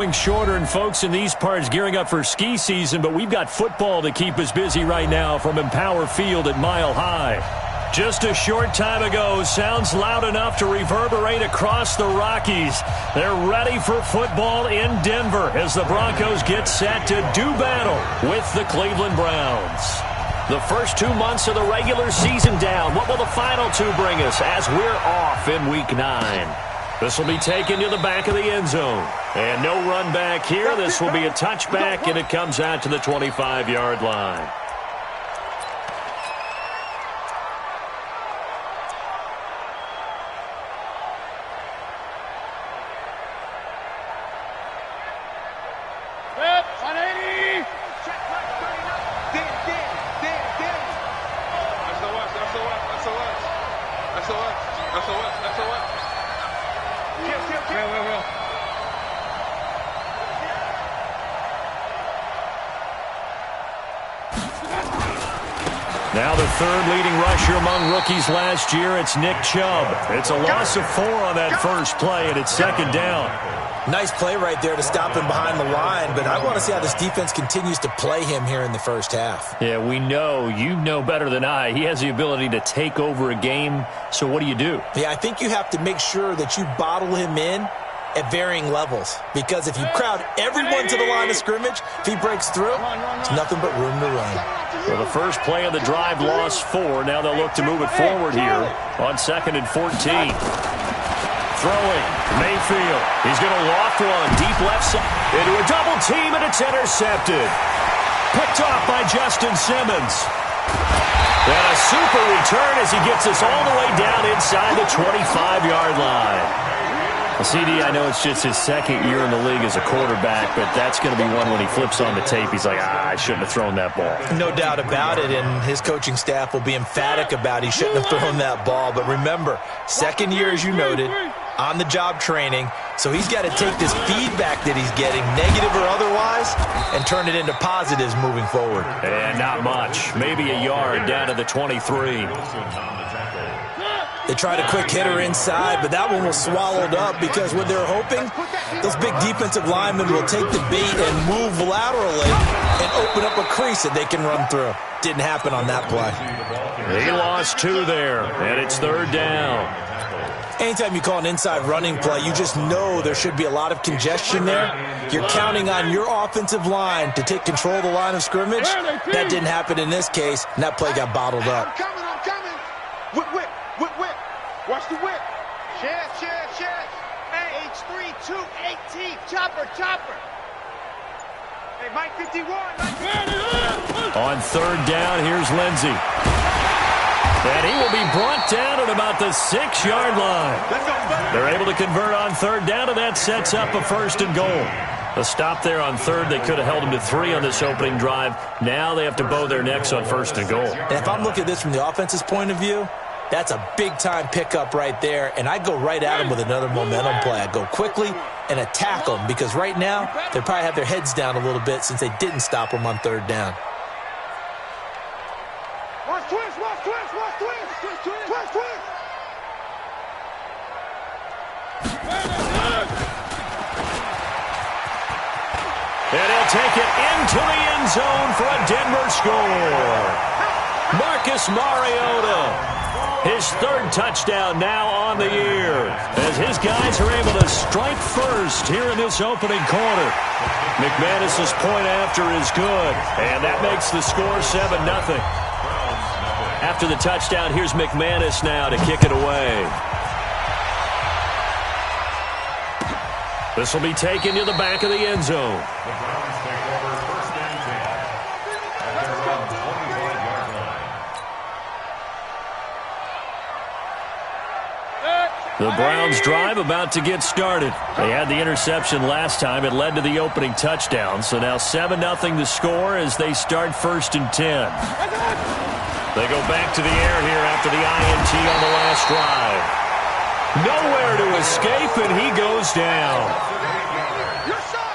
Shorter, and folks in these parts gearing up for ski season, but we've got football to keep us busy right now from Empower Field at Mile High. Just a short time ago, sounds loud enough to reverberate across the Rockies. They're ready for football in Denver as the Broncos get set to do battle with the Cleveland Browns. The first 2 months of the regular season down. What will the final two bring us as we're off in Week 9? This will be taken to the back of the end zone. And no run back here. This will be a touchback, and it comes out to the 25-yard line. Now the third leading rusher among rookies last year, it's Nick Chubb. It's a loss of 4 on that first play, and it's second down. Nice play right there to stop him behind the line, but I want to see how this defense continues to play him here in the first half. Yeah, we know. You know better than I. He has the ability to take over a game, so what do you do? Yeah, I think you have to make sure that you bottle him in at varying levels, because if you crowd everyone to the line of scrimmage, if he breaks through, it's nothing but room to run. Well, the first play of the drive lost 4. Now they'll look to move it forward here on 2nd and 14. Throwing, Mayfield. He's going to loft one deep left side into a double team, and it's intercepted. Picked off by Justin Simmons. And a super return as he gets us all the way down inside the 25-yard line. Well, CD, I know it's just his second year in the league as a quarterback, but that's going to be one when he flips on the tape. He's like, I shouldn't have thrown that ball. No doubt about it, and his coaching staff will be emphatic about he shouldn't have thrown that ball. But remember, second year, as you noted, on-the-job training, so he's got to take this feedback that he's getting, negative or otherwise, and turn it into positives moving forward. And not much. Maybe a yard down to the 23. They tried a quick hitter inside, but that one was swallowed up because what they're hoping, those big defensive linemen will take the bait and move laterally and open up a crease that they can run through. Didn't happen on that play. He lost 2 there, and it's 3rd down. Anytime you call an inside running play, you just know there should be a lot of congestion there. You're counting on your offensive line to take control of the line of scrimmage. That didn't happen in this case, and that play got bottled up. I'm coming. Whip. Watch the whip. Share. H3-2-18. Chopper. Hey, Mike 51. On 3rd down, here's Lindsey. And he will be brought down at about the 6-yard line. They're able to convert on 3rd down, and that sets up a 1st and goal. A stop there on 3rd. They could have held him to 3 on this opening drive. Now they have to bow their necks on 1st and goal. And if I'm looking at this from the offense's point of view, that's a big-time pickup right there, and I go right at him with another momentum play. I go quickly and attack them because right now they probably have their heads down a little bit since they didn't stop them on 3rd down. Watch twist. And he'll take it into the end zone for a Denver score. Marcus Mariota. His 3rd touchdown now on the year as his guys are able to strike first here in this opening quarter. McManus's point after is good, and that makes the score 7-0. After the touchdown, here's McManus now to kick it away. This will be taken to the back of the end zone. The Browns drive about to get started. They had the interception last time. It led to the opening touchdown. So now 7-0 the score as they start 1st and 10. They go back to the air here after the INT on the last drive. Nowhere to escape, and he goes down.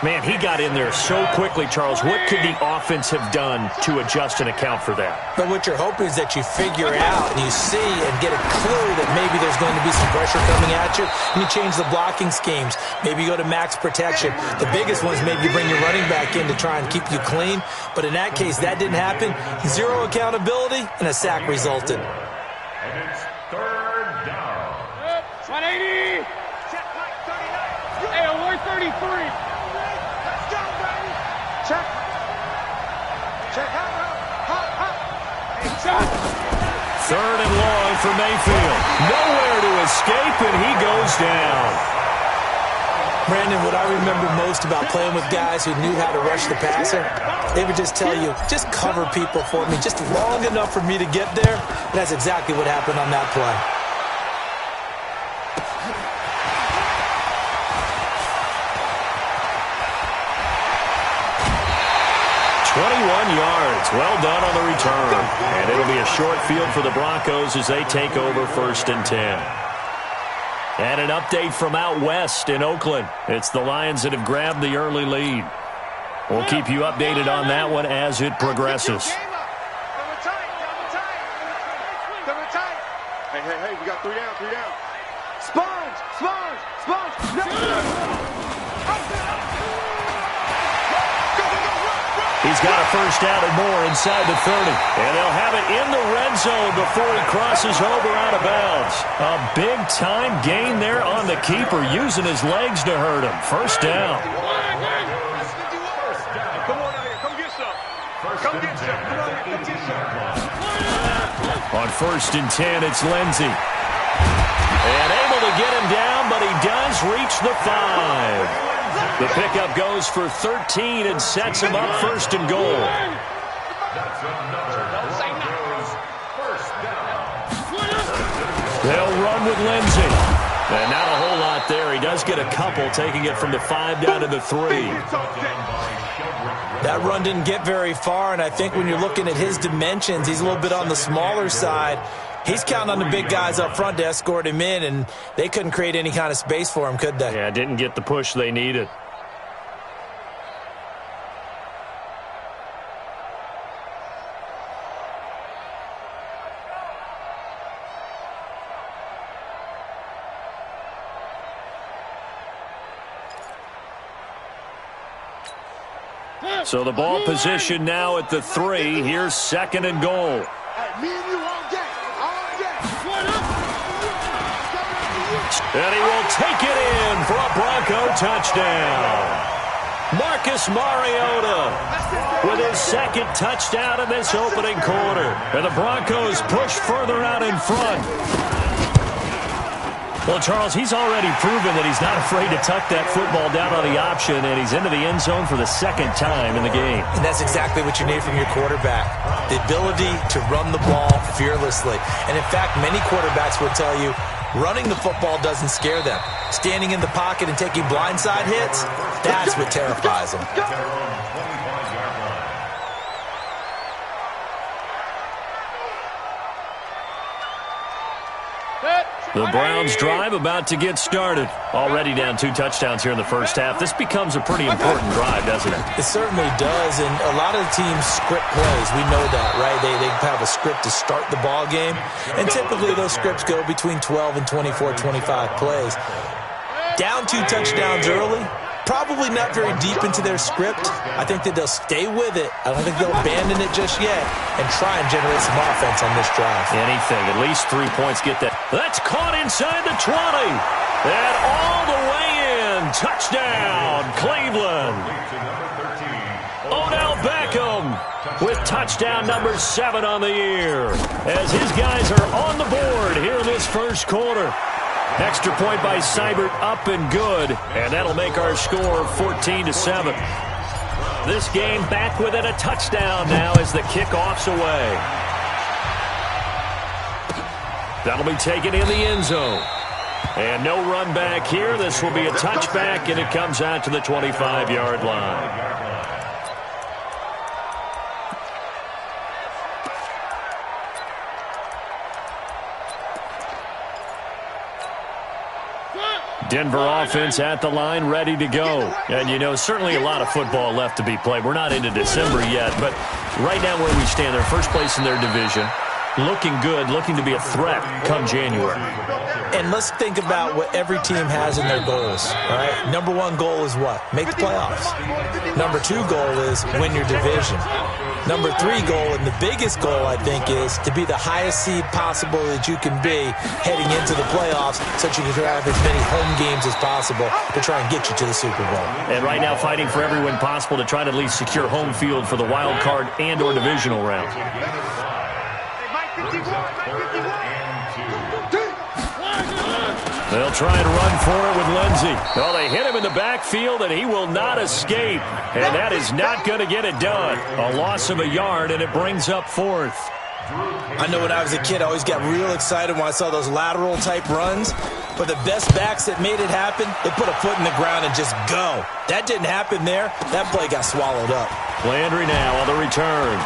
Man, he got in there so quickly, Charles. What could the offense have done to adjust and account for that? But what you're hoping is that you figure out and you see and get a clue that maybe there's going to be some pressure coming at you, and you change the blocking schemes. Maybe you go to max protection. The biggest one is maybe you bring your running back in to try and keep you clean. But in that case, that didn't happen. Zero accountability, and a sack resulted. And it's third down. 180. Check, Mike, 39. Hey, 133. Let's go, baby. Check. Check, hot. Hey, check. Third and long for Mayfield. Nowhere to escape, and he goes down. Brandon, what I remember most about playing with guys who knew how to rush the passer, they would just tell you, just cover people for me, just long enough for me to get there. And that's exactly what happened on that play. Yards. Well done on the return. And it'll be a short field for the Broncos as they take over 1st and 10. And an update from out west in Oakland. It's the Lions that have grabbed the early lead. We'll keep you updated on that one as it progresses. Hey, we got 3 down. Sponge. No. He's got a first down and more inside the 30. And they'll have it in the red zone before he crosses over out of bounds. A big-time gain there on the keeper, using his legs to hurt him. First down. Come on out here. Come get some. Come get some. On 1st and 10, it's Lindsey. And able to get him down, but he does reach the 5. The pickup goes for 13 and sets him up 1st and goal. That's another Broncos first down. They'll run with Lindsey. And not a whole lot there. He does get a couple, taking it from the 5 down to the 3. That run didn't get very far, and I think when you're looking at his dimensions, he's a little bit on the smaller side. He's counting on the big guys up front to escort him in, and they couldn't create any kind of space for him, could they? Yeah, didn't get the push they needed. So the ball position now at the 3. Here's 2nd and goal. Hey, me and you all day. And he will take it in for a Bronco touchdown. Marcus Mariota with his 2nd touchdown in this opening quarter. And the Broncos push further out in front. Well, Charles, he's already proven that he's not afraid to tuck that football down on the option, and he's into the end zone for the 2nd time in the game. And that's exactly what you need from your quarterback, the ability to run the ball fearlessly. And, in fact, many quarterbacks will tell you running the football doesn't scare them. Standing in the pocket and taking blindside hits, that's what terrifies them. The Browns drive about to get started. Already down 2 touchdowns here in the first half. This becomes a pretty important drive, doesn't it? It certainly does, and a lot of the teams script plays. We know that, right? They have a script to start the ball game, and typically those scripts go between 12 and 24, 25 plays. Down 2 touchdowns early, probably not very deep into their script. I think that they'll stay with it. I don't think they'll abandon it just yet and try and generate some offense on this drive. Anything. At least 3 points. Get that. That's caught inside the 20. And all the way in. Touchdown, Cleveland. Odell Beckham with touchdown number 7 on the year. As his guys are on the board here in this first quarter. Extra point by Seibert, up and good. And that'll make our score 14-7. This game back within a touchdown now as the kickoff's away. That'll be taken in the end zone. And no run back here. This will be a touchback, and it comes out to the 25-yard line. Denver offense at the line, ready to go. And, you know, certainly a lot of football left to be played. We're not into December yet, but right now where we stand, they're first place in their division. Looking good, looking to be a threat come January. And let's think about what every team has in their goals, all right? Number one goal is what? Make the playoffs. Number two goal is win your division. Number three goal, and the biggest goal, I think, is to be the highest seed possible that you can be heading into the playoffs so that you can have as many home games as possible to try and get you to the Super Bowl. And right now fighting for every win possible to try to at least secure home field for the wild card and or divisional round. They'll try and run for it with Lindsey. Well, they hit him in the backfield, and he will not escape. And that is not going to get it done. A loss of a yard, and it brings up fourth. I know when I was a kid, I always got real excited when I saw those lateral-type runs. But the best backs that made it happen, they put a foot in the ground and just go. That didn't happen there. That play got swallowed up. Landry now on the return.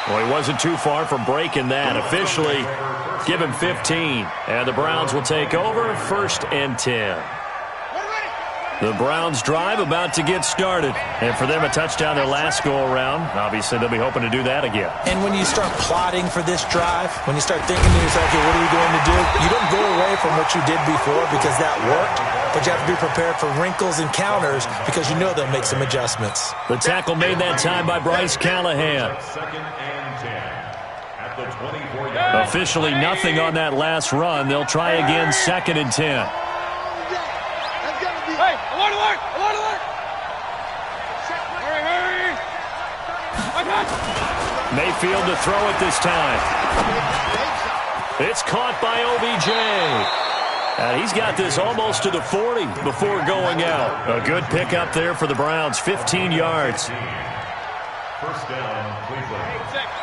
Well, he wasn't too far from breaking that. Officially, give him 15. And the Browns will take over, 1st and 10. The Browns drive about to get started. And for them, a touchdown their last go-around. Obviously, they'll be hoping to do that again. And when you start plotting for this drive, when you start thinking to yourself, okay, what are we going to do? You don't go away from what you did before because that worked. But you have to be prepared for wrinkles and counters because you know they'll make some adjustments. The tackle made that time by Bryce Callahan. Officially nothing on that last run. They'll try again, 2nd and 10. Hey, alert, alert, alert, alert! Hurry, hurry! Mayfield to throw it this time. It's caught by OBJ. And he's got this almost to the 40 before going out. A good pickup there for the Browns, 15 yards.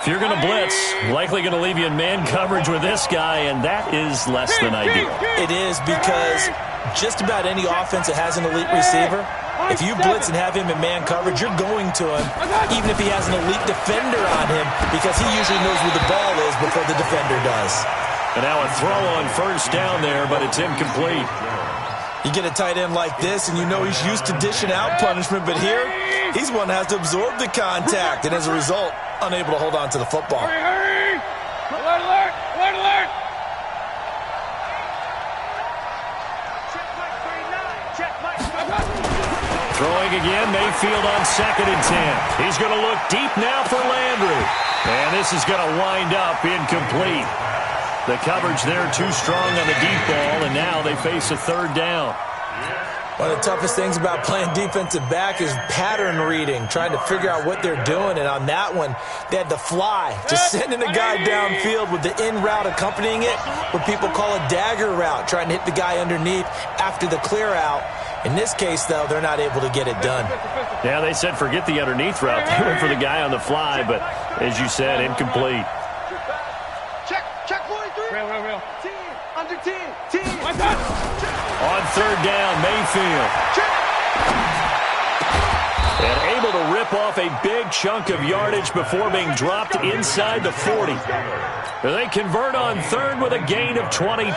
If you're going to blitz, likely going to leave you in man coverage with this guy, and that is less than ideal. It is because just about any offense that has an elite receiver, if you blitz and have him in man coverage, you're going to him, even if he has an elite defender on him, because he usually knows where the ball is before the defender does. And now a throw on 1st down there, but it's incomplete. You get a tight end like this, and you know he's used to dishing out punishment, but here, he's one that has to absorb the contact, and as a result, unable to hold on to the football. Hurry, hurry! Alert, alert, alert, alert! Throwing again, Mayfield on 2nd and 10. He's going to look deep now for Landry. And this is going to wind up incomplete. The coverage there too strong on the deep ball, and now they face a 3rd down. One of the toughest things about playing defensive back is pattern reading, trying to figure out what they're doing. And on that one, they had the fly, just sending a guy downfield with the in route accompanying it, what people call a dagger route, trying to hit the guy underneath after the clear out. In this case, though, they're not able to get it done. Yeah, they said forget the underneath route. They went for the guy on the fly, but as you said, incomplete. Check, boys, real. Team, under team. On 3rd down, Mayfield. And able to rip off a big chunk of yardage before being dropped inside the 40. They convert on 3rd with a gain of 22.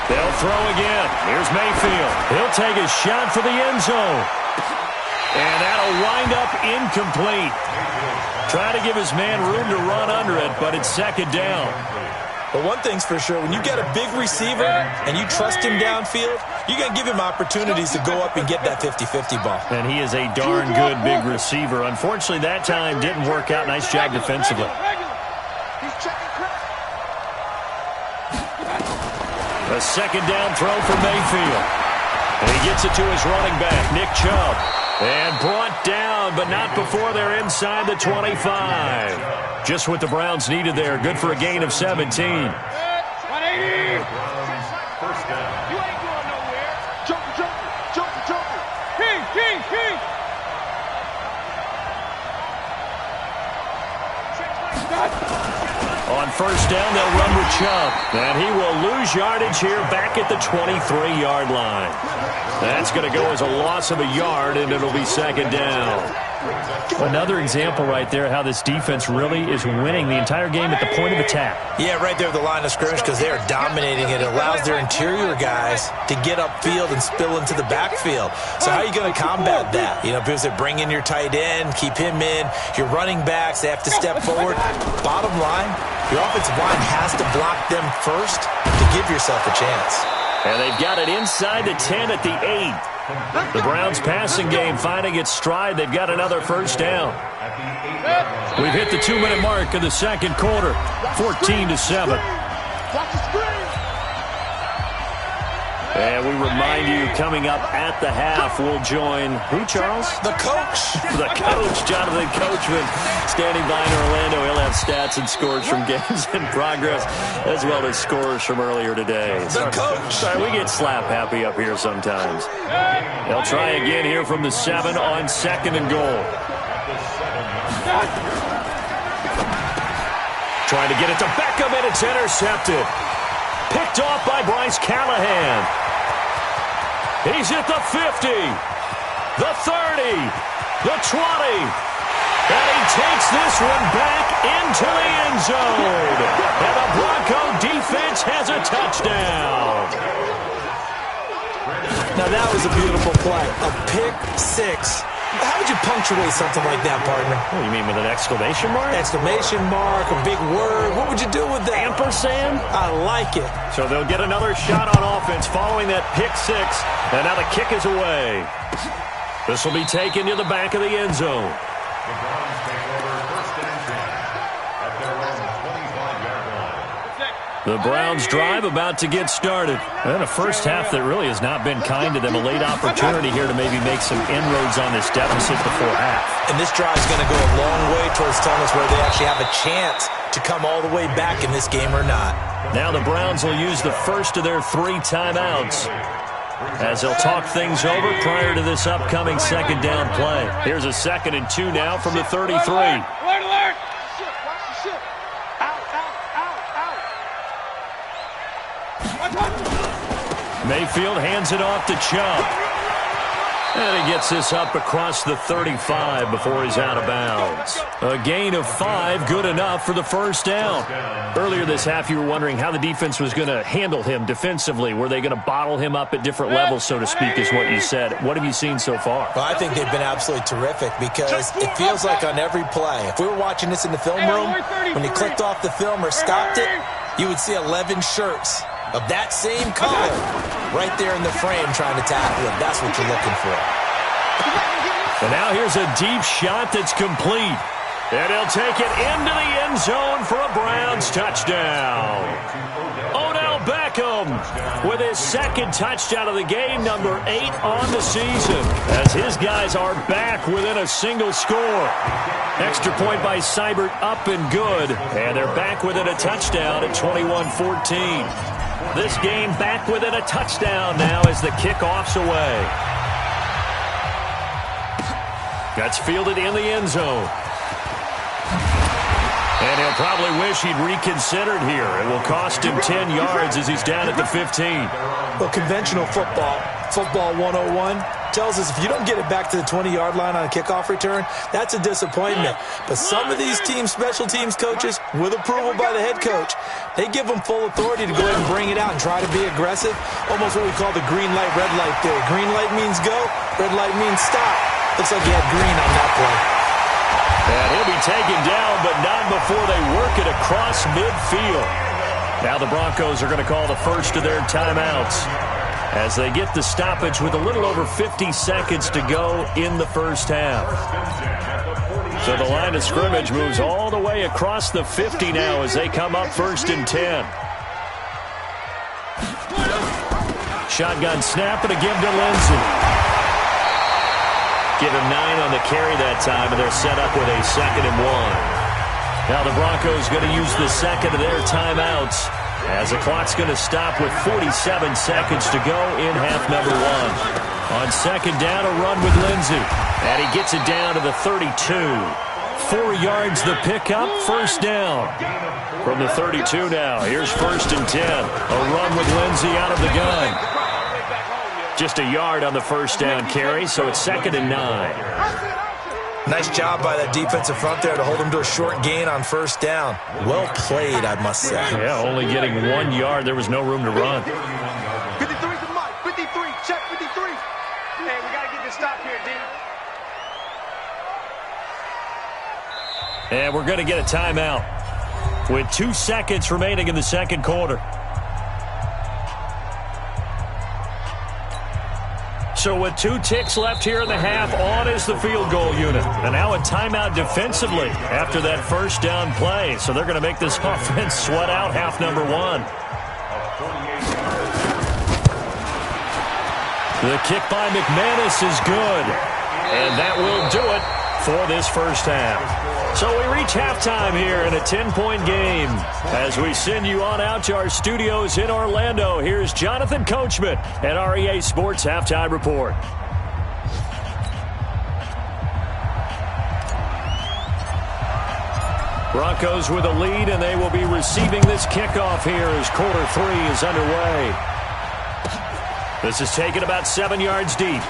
They'll throw again. Here's Mayfield. He'll take a shot for the end zone. And that'll wind up incomplete. Trying to give his man room to run under it, but it's 2nd down. But one thing's for sure, when you get a big receiver and you trust him downfield, you're going to give him opportunities to go up and get that 50-50 ball. And he is a darn good big receiver. Unfortunately, that time didn't work out. Nice job defensively. A 2nd down throw for Mayfield. And he gets it to his running back, Nick Chubb. And brought down, but not before they're inside the 25. Just what the Browns needed there. Good for a gain of 17. 180. First down. You ain't going nowhere. Joker. King. On first down, they'll run with Chubb. And he will lose yardage here back at the 23-yard line. That's going to go as a loss of a yard, and it'll be second down. Another example right there how this defense really is winning the entire game at the point of attack. Yeah, right there at the line of scrimmage because they are dominating it. It allows their interior guys to get upfield and spill into the backfield. So how are you going to combat that? You know, because they bring in your tight end, keep him in. Your running backs, they have to step forward. Bottom line, your offensive line has to block them first to give yourself a chance. And they've got it inside the 10 at the 8. The Browns passing game finding its stride. They've got another first down. We've hit the 2-minute mark of the second quarter. 14-7. And we remind you, coming up at the half, we'll join who, Charles? The coach. The coach, Jonathan Coachman, standing by in Orlando. He'll have stats and scores from games in progress, as well as scores from earlier today. The coach. Sorry, we get slap happy up here sometimes. They'll try again here from the 7 on second and goal. Trying to get it to Beckham, and it's intercepted. Picked off by Bryce Callahan. He's at the 50, the 30, the 20, and he takes this one back into the end zone. And the Bronco defense has a touchdown. Now that was a beautiful play, a pick six. How would you punctuate something like that, partner? What do you mean, with an exclamation mark? Exclamation mark, a big word. What would you do with that? Ampersand? I like it. So they'll get another shot on offense following that pick six. And now the kick is away. This will be taken to the back of the end zone. The Browns take over first and 10 at their own 25-yard line. The Browns drive about to get started. And a first half that really has not been kind to them. A late opportunity here to maybe make some inroads on this deficit before half. And this drive is going to go a long way towards telling us whether they actually have a chance to come all the way back in this game or not. Now the Browns will use the first of their 3 timeouts as they'll talk things over prior to this upcoming second down play. Here's a 2nd and 2 now from the 33. Alert, alert! Mayfield hands it off to Chubb. And he gets this up across the 35 before he's out of bounds. A gain of 5, good enough for the first down. Earlier this half, you were wondering how the defense was going to handle him defensively. Were they going to bottle him up at different levels, so to speak, is what you said. What have you seen so far? Well, I think they've been absolutely terrific because it feels like on every play, if we were watching this in the film room, when you clicked off the film or stopped it, you would see 11 shirts of that same color right there in the frame trying to tackle him. That's what you're looking for. And now here's a deep shot that's complete. And he'll take it into the end zone for a Browns touchdown. Odell Beckham with his 2nd touchdown of the game, number 8 on the season, as his guys are back within a single score. Extra point by Seibert up and good, and they're back within a touchdown at 21-14. This game back within a touchdown now as the kickoff's away. That's fielded in the end zone. And he'll probably wish he'd reconsidered here. It will cost him 10 yards as he's down at the 15. Well, conventional football 101, tells us if you don't get it back to the 20-yard line on a kickoff return, that's a disappointment. But some of these special teams coaches, with approval by the head coach, they give them full authority to go ahead and bring it out and try to be aggressive. Almost what we call the green light, red light theory. Green light means go, red light means stop. Looks like he had green on that play. And he'll be taken down, but not before they work it across midfield. Now the Broncos are going to call the first of their timeouts as they get the stoppage with a little over 50 seconds to go in the first half. So the line of scrimmage moves all the way across the 50 now as they come up 1st and 10. Shotgun snap and a give to Lindsey. Give him 9 on the carry that time, and they're set up with a 2nd and 1. Now the Broncos going to use the 2nd of their timeouts as the clock's going to stop with 47 seconds to go in half number 1. On 2nd down, a run with Lindsey. And he gets it down to the 32. 4 yards the pickup, first down. From the 32 now, here's 1st and 10. A run with Lindsey out of the gun. Just a yard on the first down carry, so it's 2nd and 9. Nice job by that defensive front there to hold him to a short gain on first down. Well played, I must say. Yeah, only getting 1 yard. There was no room to run. 53 to Mike. 53. Check 53. Hey, we got to get this stop here, D. And we're going to get a timeout with 2 seconds remaining in the second quarter. So with 2 ticks left here in the half, on is the field goal unit. And now a timeout defensively after that first down play. So they're going to make this offense sweat out half number 1. The kick by McManus is good. And that will do it for this first half. So we reach halftime here in a 10-point game. As we send you on out to our studios in Orlando, here's Jonathan Coachman at REA Sports Halftime Report. Broncos with a lead, and they will be receiving this kickoff here as quarter 3 is underway. This is taken about 7 yards deep.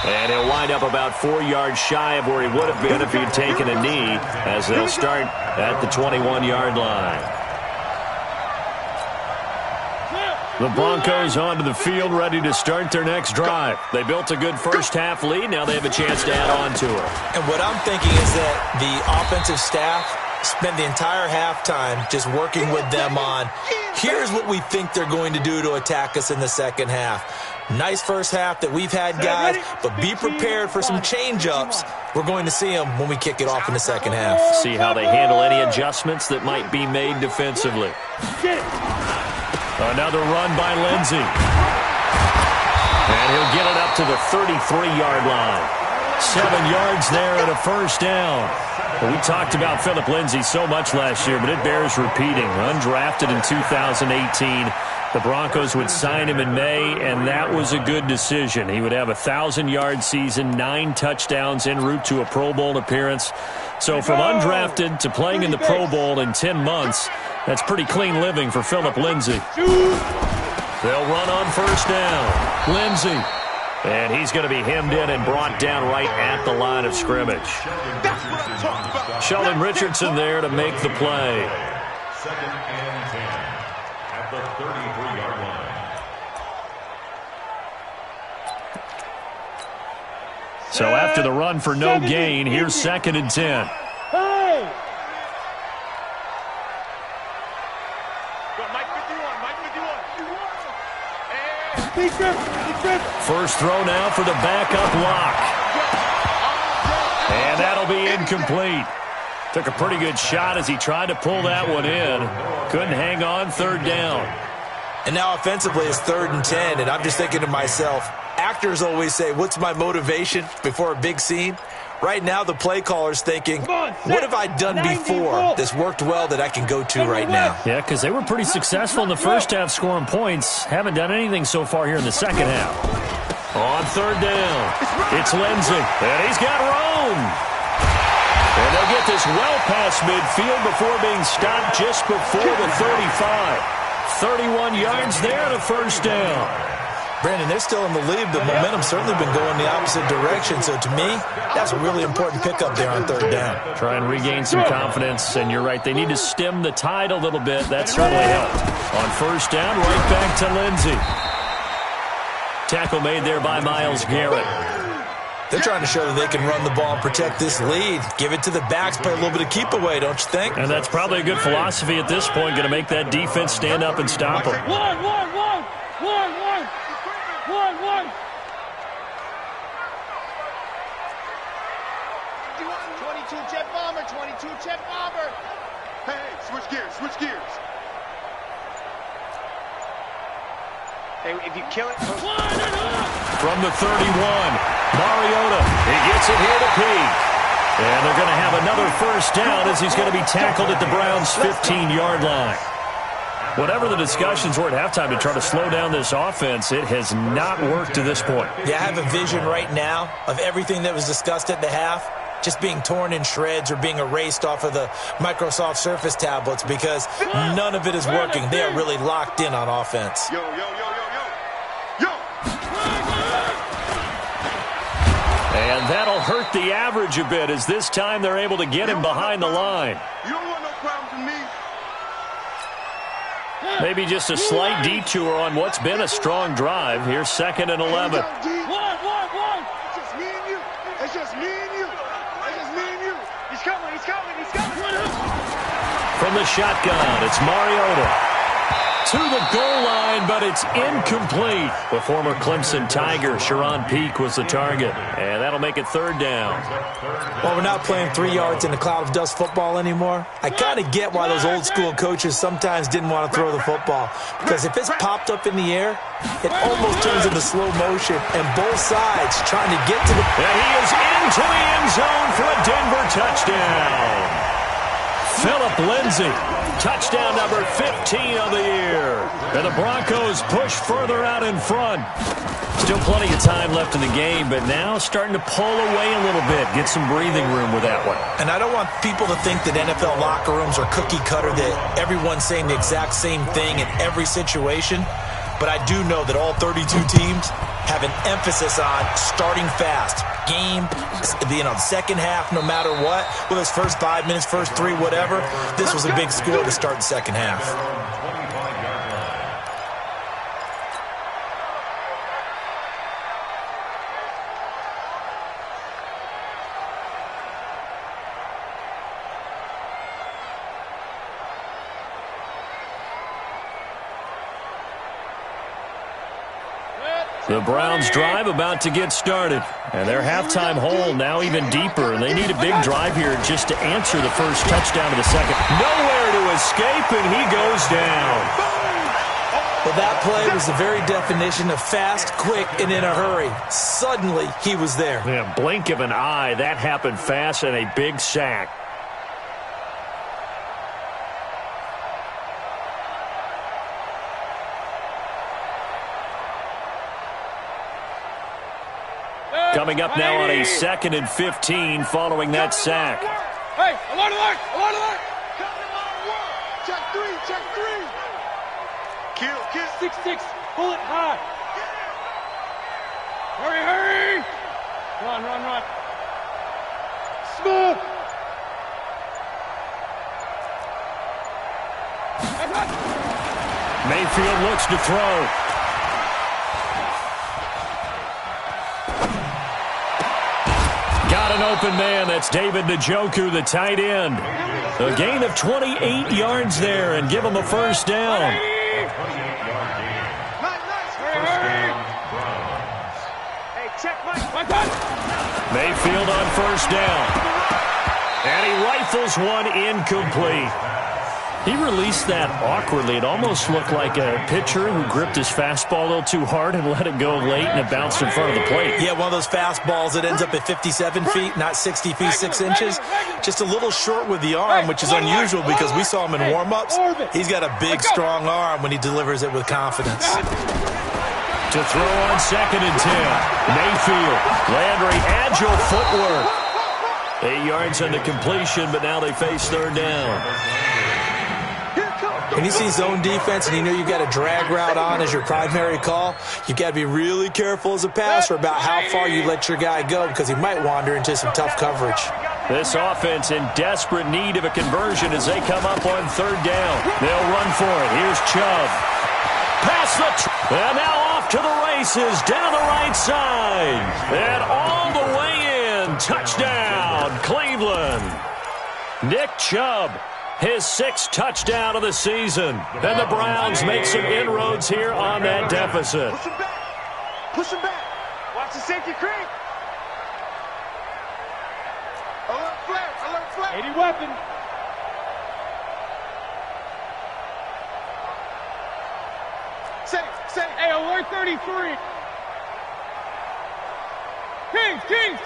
And he'll wind up about 4 yards shy of where he would have been if he had taken a knee, as they'll start at the 21-yard line. The Broncos onto the field, ready to start their next drive. They built a good first-half lead. Now they have a chance to add on to it. And what I'm thinking is that the offensive staff spent the entire halftime just working with them on, here's what we think they're going to do to attack us in the second half. Nice first half that we've had, guys, but be prepared for some change-ups. We're going to see them when we kick it off in the second half. See how they handle any adjustments that might be made defensively. Another run by Lindsey. And he'll get it up to the 33-yard line. 7 yards there and a first down. Well, we talked about Philip Lindsey so much last year, but it bears repeating. Undrafted in 2018. The Broncos would sign him in May, and that was a good decision. He would have a 1,000-yard season, 9 touchdowns en route to a Pro Bowl appearance. So from undrafted to playing in the Pro Bowl in 10 months, that's pretty clean living for Philip Lindsey. They'll run on first down. Lindsey. And he's going to be hemmed in and brought down right at the line of scrimmage. Sheldon Richardson there to make the play. 2nd and 10 at the 33-yard line. So after the run for no gain, here's 2nd and 10. Hey! Mike 51, Mike 51. First throw now for the backup lock. And that'll be incomplete. Took a pretty good shot as he tried to pull that one in. Couldn't hang on, 3rd down. And now offensively it's 3rd and 10, and I'm just thinking to myself, actors always say, what's my motivation before a big scene? Right now the play caller's thinking, what have I done before that's worked well that I can go to right now? Yeah, because they were pretty successful in the first half scoring points. Haven't done anything so far here in the second half. On 3rd down, it's Lindsey, and he's got room. And they'll get this well past midfield before being stopped just before the 35. 31 yards there to first down. Brandon, they're still in the lead, but momentum's certainly been going the opposite direction. So to me, that's a really important pickup there on 3rd down. Try and regain some confidence, and you're right. They need to stem the tide a little bit. That certainly helped. On first down, right back to Lindsey. Tackle made there by Myles Garrett. They're trying to show that they can run the ball and protect this lead. Give it to the backs, play a little bit of keep away, don't you think? And that's probably a good philosophy at this point, going to make that defense stand up and stop them. One. 22 jet bomber, 22 jet bomber. Hey, switch gears. Hey, if you kill it, from the 31, Mariota, he gets it here to Peak. And they're going to have another first down as he's going to be tackled at the Browns' 15-yard line. Whatever the discussions were at halftime to try to slow down this offense, it has not worked to this point. Yeah, I have a vision right now of everything that was discussed at the half just being torn in shreds or being erased off of the Microsoft Surface tablets because none of it is working. They are really locked in on offense. Yo. And that'll hurt the average a bit as this time they're able to get him behind the line. You don't want no problems with me. Maybe just a slight detour on what's been a strong drive. Here's 2nd and 11. One. It's just me and you. It's just me and you. It's just me and you. He's coming. From the shotgun, it's Mariota. To the goal line, but it's incomplete. The former Clemson Tiger, Sharon Peake, was the target. And that'll make it 3rd down. Well, we're not playing 3 yards in a cloud of dust football anymore. I kind of get why those old school coaches sometimes didn't want to throw the football. Because if it's popped up in the air, it almost turns into slow motion. And both sides trying to get to the... And he is into the end zone for a Denver touchdown. Phillip Lindsay, touchdown number 15 of the year. And the Broncos push further out in front. Still plenty of time left in the game, but now starting to pull away a little bit. Get some breathing room with that one. And I don't want people to think that NFL locker rooms are cookie cutter, that everyone's saying the exact same thing in every situation. But I do know that all 32 teams have an emphasis on starting fast. Game, the second half, no matter what, whether it's first 5 minutes, first 3, whatever, this was a big score to start the second half. The Browns drive about to get started. And their halftime hole now even deeper. And they need a big drive here just to answer the first touchdown of the second. Nowhere to escape, and he goes down. Well, that play was the very definition of fast, quick, and in a hurry. Suddenly, he was there. Yeah, blink of an eye. That happened fast and a big sack. Coming up now on a 2nd and 15 following that sack. Hey, alert! Check 3. Kill. 6-6, pull it high. Hurry. Run. Smooth. Mayfield looks to throw. Got an open man. That's David Njoku, the tight end. A gain of 28 yards there and give him a first down. Mayfield on first down. And he rifles one incomplete. He released that awkwardly. It almost looked like a pitcher who gripped his fastball a little too hard and let it go late, and it bounced in front of the plate. Yeah, one of those fastballs that ends up at 57 feet, not 60 feet, 6 inches. Just a little short with the arm, which is unusual because we saw him in warm-ups. He's got a big, strong arm when he delivers it with confidence. To throw on 2nd and 10. Mayfield. Landry, agile footwork. 8 yards on the completion, but now they face 3rd down. When you see zone defense and you know you've got a drag route on as your primary call, you've got to be really careful as a passer about how far you let your guy go because he might wander into some tough coverage. This offense in desperate need of a conversion as they come up on 3rd down. They'll run for it. Here's Chubb. Pass and now off to the races down the right side. And all the way in. Touchdown, Cleveland. Nick Chubb. His 6th touchdown of the season. And the Browns make some inroads here on that deficit. Push him back. Watch the safety creep. Alert flat. 80 weapon. Safe. Hey, alert 33. Kings.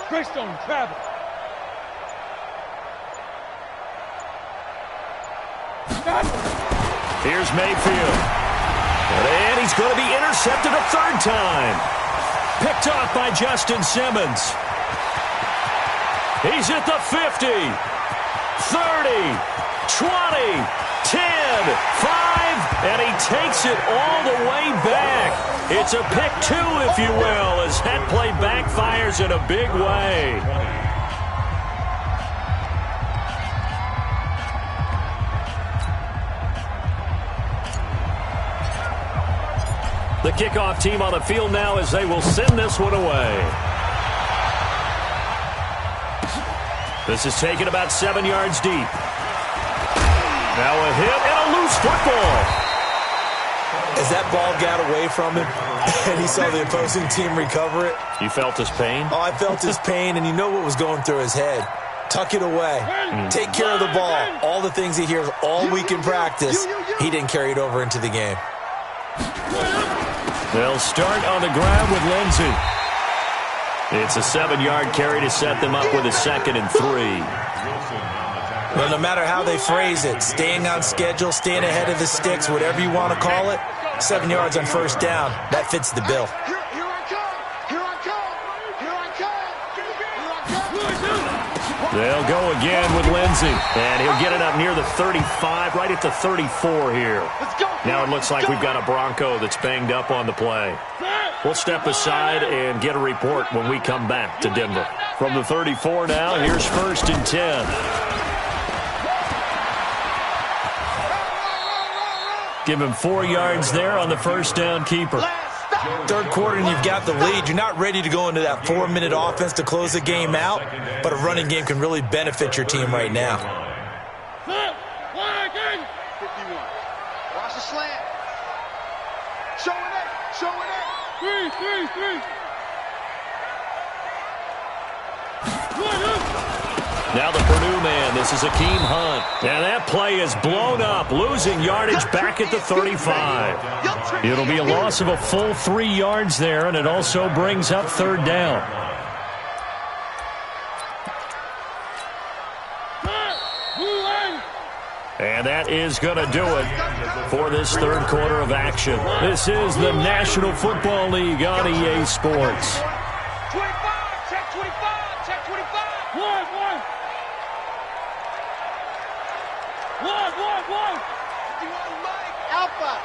Greystone, travel. Here's Mayfield. And he's going to be intercepted a third time. Picked off by Justin Simmons. He's at the 50, 30, 20, 10, 5, and he takes it all the way back. It's a pick two, if you will, as that play backfires in a big way. The kickoff team on the field now as they will send this one away. This is taken about 7 yards deep. Now a hit and a loose football. As that ball got away from him and he saw the opposing team recover it. You felt his pain? Oh, I felt his pain, and you know what was going through his head. Tuck it away. Take care of the ball. All the things he hears all week in practice, he didn't carry it over into the game. They'll start on the ground with Lindsey. It's a 7-yard carry to set them up with a 2nd and 3. Well, no matter how they phrase it, staying on schedule, staying ahead of the sticks, whatever you want to call it, 7 yards on first down, that fits the bill. They'll go again with Lindsey, and he'll get it up near the 35, right at the 34 here. Now it looks like we've got a Bronco that's banged up on the play. We'll step aside and get a report when we come back to Denver. From the 34 now, here's 1st and 10. Give him 4 yards there on the first down keeper. Third quarter and you've got the lead. You're not ready to go into that 4-minute offense to close the game out, but a running game can really benefit your team right now. 51. Watch the slant. Showing it. Showing it. 3. Now the Purdue man. This is Akeem Hunt. And that play is blown up, losing yardage back at the 35. It'll be a loss of a full 3 yards there, and it also brings up 3rd down. And that is going to do it for this third quarter of action. This is the National Football League on EA Sports. 25. Check 25. Check 25. 1. Alpha.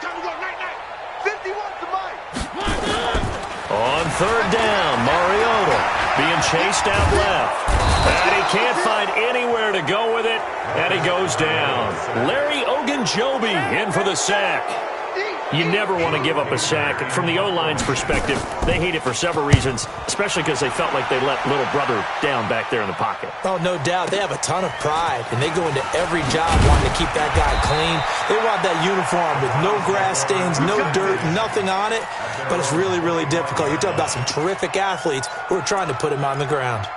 Time to go. Night. 51 to Mike. On 3rd down, Mariota being chased out left. And he can't find anywhere to go with it, and he goes down. Larry Ogunjobi in for the sack. You never want to give up a sack. From the O-line's perspective, they hate it for several reasons, especially because they felt like they let little brother down back there in the pocket. Oh, no doubt. They have a ton of pride, and they go into every job wanting to keep that guy clean. They want that uniform with no grass stains, no dirt, nothing on it, but it's really, really difficult. You're talking about some terrific athletes who are trying to put him on the ground.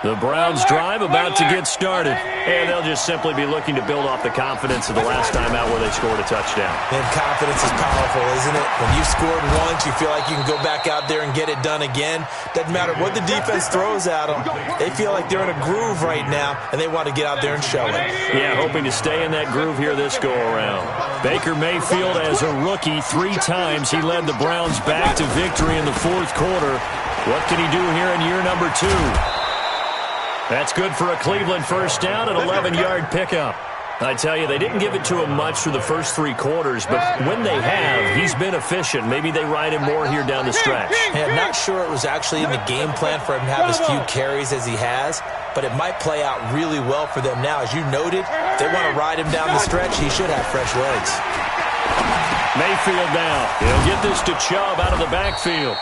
The Browns drive about to get started, and they'll just simply be looking to build off the confidence of the last time out where they scored a touchdown. And confidence is powerful, isn't it? When you've scored once, you feel like you can go back out there and get it done again. Doesn't matter what the defense throws at them. They feel like they're in a groove right now, and they want to get out there and show it. Yeah, hoping to stay in that groove here this go-around. Baker Mayfield, as a rookie, 3 times he led the Browns back to victory in the 4th quarter. What can he do here in year number 2? That's good for a Cleveland first down, an 11-yard pickup. I tell you, they didn't give it to him much through the first 3 quarters, but when they have, he's been efficient. Maybe they ride him more here down the stretch. Hey, I'm not sure it was actually in the game plan for him to have as few carries as he has, but it might play out really well for them now. As you noted, if they want to ride him down the stretch, he should have fresh legs. Mayfield now. He'll get this to Chubb out of the backfield.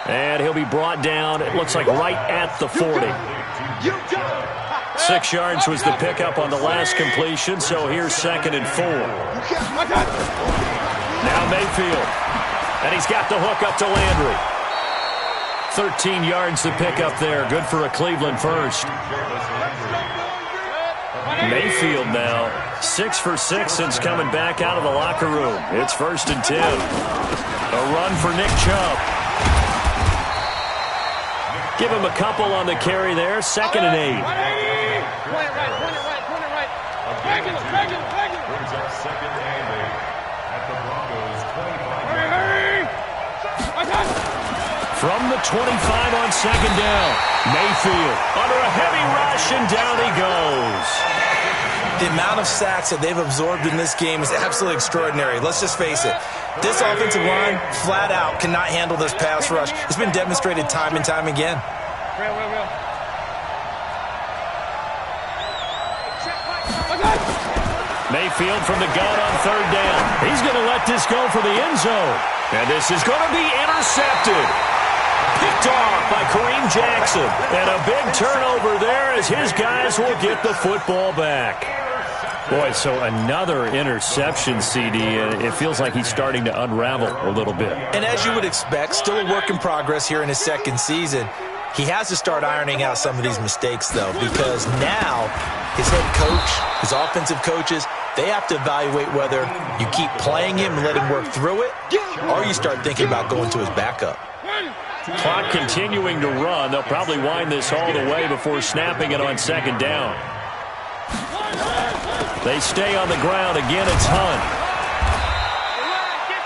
And he'll be brought down, it looks like, right at the 40. 6 yards was the pickup on the last completion, so here's 2nd and 4. Now Mayfield. And he's got the hook up to Landry. 13 yards the pickup there. Good for a Cleveland first. Mayfield now 6 for 6 since coming back out of the locker room. It's 1st and 10. A run for Nick Chubb. Give him a couple on the carry there. 2nd and 8. Point it right, point it right, point it right. Regular. Brings up 2nd and 8 at the Broncos 25. Hurry. I got it. From the 25 on 2nd down. Mayfield under a heavy rush, and down he goes. The amount of sacks that they've absorbed in this game is absolutely extraordinary. Let's just face it. This offensive line, flat out, cannot handle this pass rush. It's been demonstrated time and time again. Real. I got it. Mayfield from the gun on 3rd down. He's going to let this go for the end zone. And this is going to be intercepted. Picked off by Kareem Jackson. And a big turnover there as his guys will get the football back. Boy, so another interception, CD, and it feels like he's starting to unravel a little bit. And as you would expect, still a work in progress here in his 2nd season. He has to start ironing out some of these mistakes, though, because now his head coach, his offensive coaches, they have to evaluate whether you keep playing him and let him work through it, or you start thinking about going to his backup. Clock continuing to run. They'll probably wind this all the way before snapping it on 2nd down. They stay on the ground. Again, it's Hunt.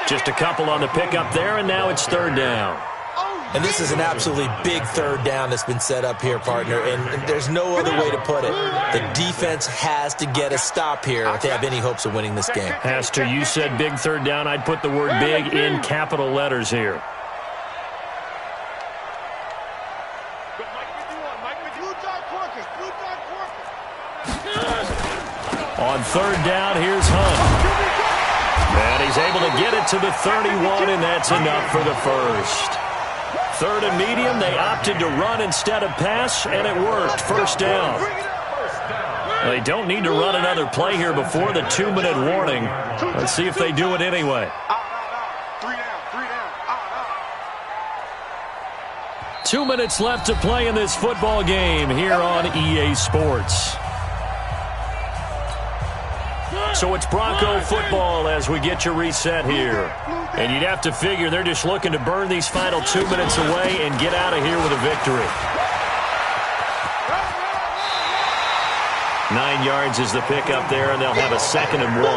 Just a couple on the pickup there, and now it's 3rd down. And this is an absolutely big 3rd down that's been set up here, partner, and there's no other way to put it. The defense has to get a stop here if they have any hopes of winning this game. Has to. You said big 3rd down. I'd put the word big in capital letters here. On 3rd down, here's Hunt. And he's able to get it to the 31, and that's enough for the first. 3rd and medium, they opted to run instead of pass, and it worked. 1st down. They don't need to run another play here before the 2-minute warning. Let's see if they do it anyway. 2 minutes left to play in this football game here on EA Sports. So it's Bronco football as we get you reset here. And you'd have to figure they're just looking to burn these final 2 minutes away and get out of here with a victory. 9 yards is the pickup there, and they'll have a 2nd and 1.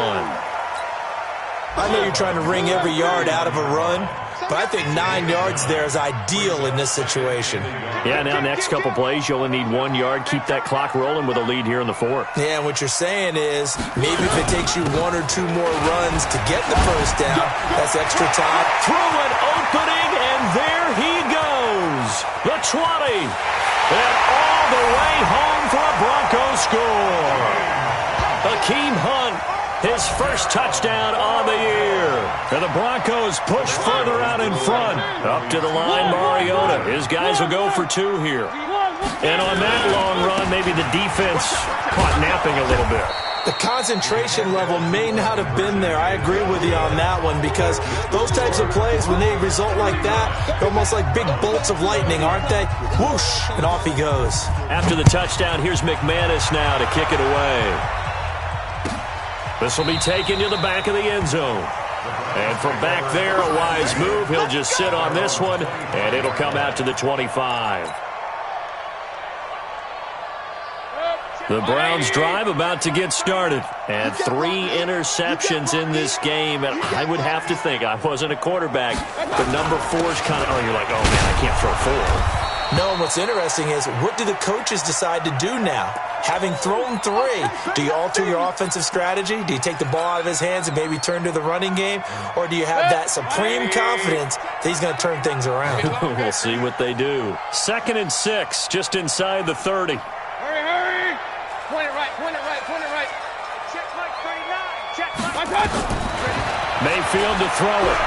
I know you're trying to wring every yard out of a run, but I think 9 yards there is ideal in this situation. Yeah, now next couple plays, you only need 1 yard. Keep that clock rolling with a lead here in the 4th. Yeah, and what you're saying is maybe if it takes you 1 or 2 more runs to get the 1st down, that's extra time. Through an opening, and there he goes. The 20. And all the way home for a Broncos score. Hakeem Hunt, his first touchdown on the year. And the Broncos push further out in front. Up to the line, Mariota. His guys will go for 2 here. And on that long run, maybe the defense caught napping a little bit. The concentration level may not have been there. I agree with you on that one, because those types of plays, when they result like that, they're almost like big bolts of lightning, aren't they? Whoosh, and off he goes. After the touchdown, here's McManus now to kick it away. This will be taken to the back of the end zone. And from back there, a wise move. He'll just sit on this one, and it'll come out to the 25. The Browns drive about to get started. And 3 interceptions in this game. And I would have to think, I wasn't a quarterback, but number 4 is kind of, you're like, oh, man, I can't throw 4. No, and what's interesting is, what do the coaches decide to do now? Having thrown 3, do you alter your offensive strategy? Do you take the ball out of his hands and maybe turn to the running game? Or do you have that supreme confidence that he's going to turn things around? We'll see what they do. 2nd and 6, just inside the 30. Hurry. Point it right. Check Mike 39. Check Mike. Mayfield to throw it.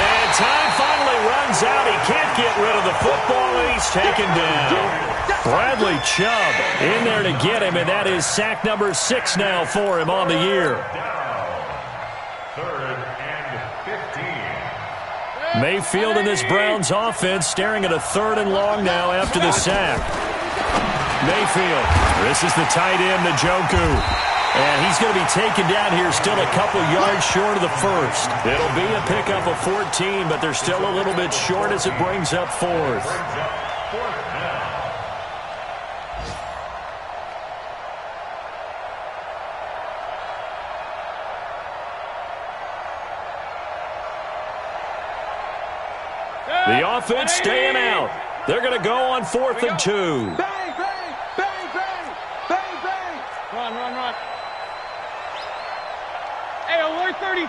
And time finally runs out. He can't get rid of the football, and he's taken down. Bradley Chubb in there to get him, and that is sack number 6 now for him on the year. 3rd and 15. Mayfield in this Browns offense staring at a 3rd and long now after the sack. Mayfield, this is the tight end, Njoku. And he's going to be taken down here, still a couple yards short of the first. It'll be a pickup of 14, but they're still a little bit short as it brings up fourth. The offense staying out. They're going to go on 4th and 2. Bang, bang, bang, bang, bang, bang. Run, run, run. Hey, alert 33.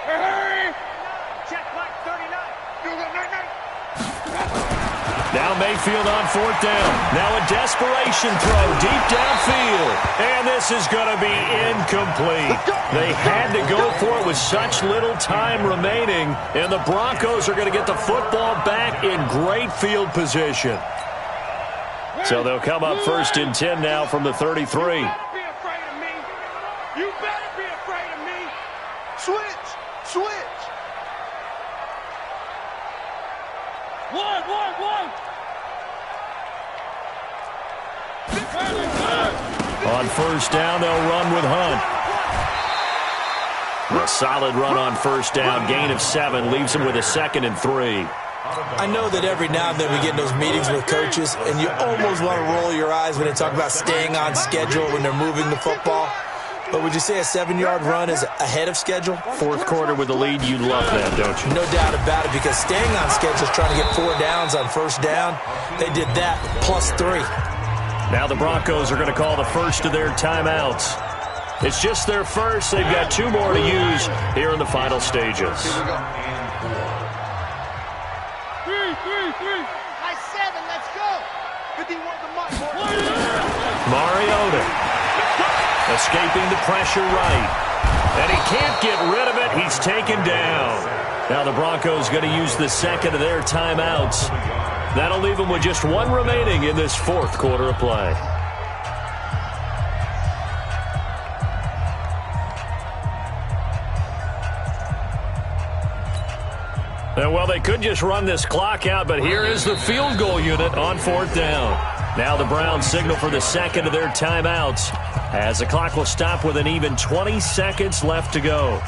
Hurry! Check Mike 39. Now Mayfield on 4th down. Now a desperation throw deep downfield. And this is going to be incomplete. They had to go for it with such little time remaining. And the Broncos are going to get the football back in great field position. So they'll come up 1st and 10 now from the 33. You better be afraid of me. You better be afraid of me. Switch, switch. One. On 1st down, they'll run with Hunt. A solid run on 1st down. Gain of 7 leaves him with a 2nd and 3. I know that every now and then we get in those meetings with coaches, and you almost want to roll your eyes when they talk about staying on schedule when they're moving the football. But would you say a 7-yard run is ahead of schedule? 4th quarter with the lead, you love that, don't you? No doubt about it, because staying on schedule is trying to get 4 downs on 1st down. They did that plus 3. Now the Broncos are going to call the first of their timeouts. It's just their first. They've got 2 more to use here in the final stages. Here we go. 3. High 7, let's go. 51 to Mike. Mariota escaping the pressure right. And he can't get rid of it. He's taken down. Now the Broncos going to use the second of their timeouts. That'll leave them with just 1 remaining in this 4th quarter of play. Well, they could just run this clock out, but here is the field goal unit on 4th down. Now the Browns signal for the second of their timeouts as the clock will stop with an even 20 seconds left to go.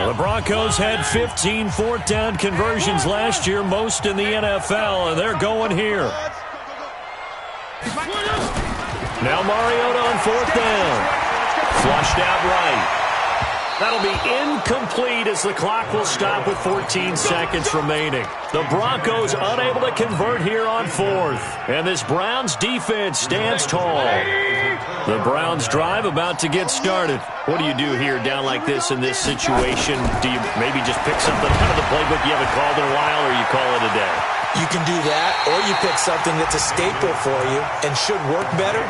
The Broncos had 15 4th down conversions last year, most in the NFL, and they're going here. Now Mariota on 4th down. Flushed out right. That'll be incomplete as the clock will stop with 14 seconds remaining. The Broncos unable to convert here on 4th. And this Browns defense stands tall. The Browns drive about to get started. What do you do here down like this in this situation? Do you maybe just pick something out of the playbook you haven't called in a while, or you call it a day? You can do that, or you pick something that's a staple for you and should work better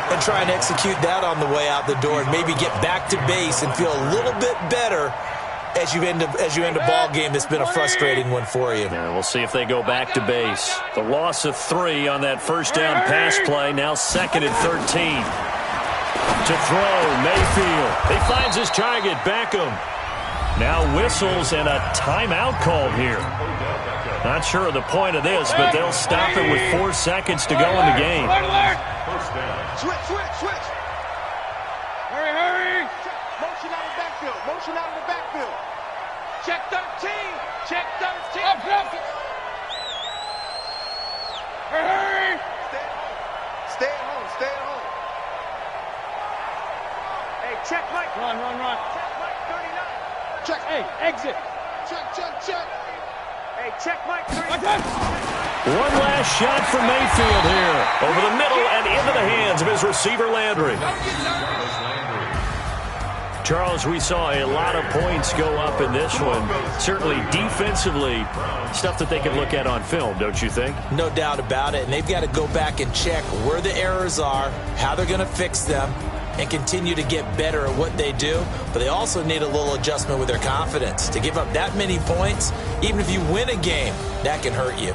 and try and execute that on the way out the door and maybe get back to base and feel a little bit better as you end a ball game that's been a frustrating one for you. Yeah, we'll see if they go back to base. The loss of 3 on that 1st down pass play, now 2nd and 13. To throw, Mayfield. He finds his target, Beckham. Now whistles and a timeout called here. Not sure of the point of this, but they'll stop it with 4 seconds to go in the game. Switch. Hurry. Motion out of the backfield. Check 13. Up. Hurry. Stay at home. Hey, check Mike. Run. Check Mike 39. Check. Hey, exit. Check. Hey, check Mike 39. One last shot from Mayfield here. Over the middle and into the hands of his receiver, Landry. Charles, we saw a lot of points go up in this one. Certainly defensively, stuff that they can look at on film, don't you think? No doubt about it, and they've got to go back and check where the errors are, how they're going to fix them, and continue to get better at what they do. But they also need a little adjustment with their confidence. To give up that many points, even if you win a game, that can hurt you.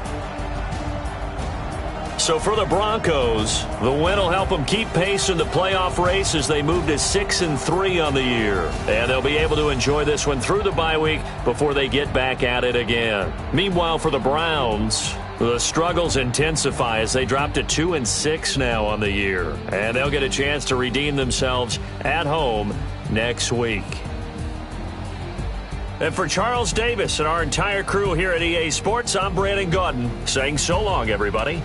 So for the Broncos, the win will help them keep pace in the playoff race as they move to 6-3 on the year. And they'll be able to enjoy this one through the bye week before they get back at it again. Meanwhile, for the Browns, the struggles intensify as they drop to 2-6 now on the year. And they'll get a chance to redeem themselves at home next week. And for Charles Davis and our entire crew here at EA Sports, I'm Brandon Gaudin saying so long, everybody.